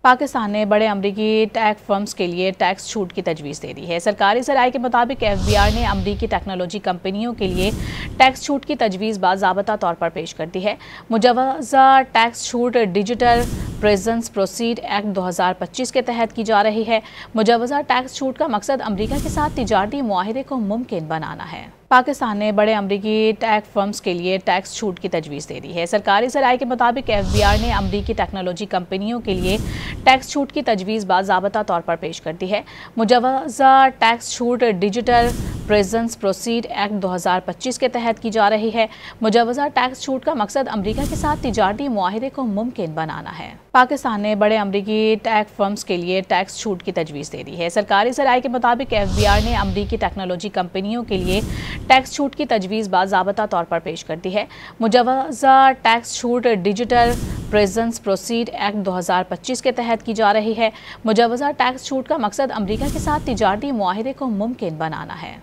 पाकिस्तान ने बड़े अमरीकी टेक फर्म्स के लिए टैक्स छूट की तजवीज़ दे दी है। सरकारी ज़राए के मुताबिक FBI ने अमरीकी टेक्नोलॉजी कंपनियों के लिए टैक्स छूट की तजवीज़ बाज़ाबता तौर पर पेश कर दी है। मुजवज़ा टैक्स छूट डिजिटल प्रेजेंस प्रोसीड एक्ट 2025 के तहत की जा रही है। मुजवज़ा टैक्स छूट का मकसद अमरीका के साथ तिजारती मुआहदे को मुमकिन बनाना है। पाकिस्तान ने बड़े अमरीकी टेक फर्म्स के लिए टैक्स छूट की तजवीज़ दे दी है। सरकारी ज़राए के मुताबिक FBI ने अमरीकी टेक्नोलॉजी कंपनियों के लिए टैक्स छूट की तजवीज़ बाज़ाबता तौर पर पेश कर दी है। मुजवज़ा टैक्स छूट डिजिटल प्रेजेंस प्रोसीड एक्ट 2025 के तहत की जा रही है। मुजवज़ा टैक्स छूट का मकसद अमरीका के साथ तिजारती मुआहदे को मुमकिन बनाना है। पाकिस्तान ने बड़े अमरीकी टेक फर्म्स के लिए टैक्स छूट की तजवीज़ दे दी है। सरकारी ज़राए के मुताबिक FBI ने अमरीकी टेक्नोलॉजी कंपनियों के लिए टैक्स छूट की तजवीज़ बाज़ाबता तौर पर पेश कर दी है। मुजवज़ा टैक्स छूट डिजिटल प्रेजेंस प्रोसीड एक्ट 2025 के तहत की जा रही है। मुजवज़ा टैक्स छूट का मकसद अमरीका के साथ तिजारती मुआहदे को मुमकिन बनाना है।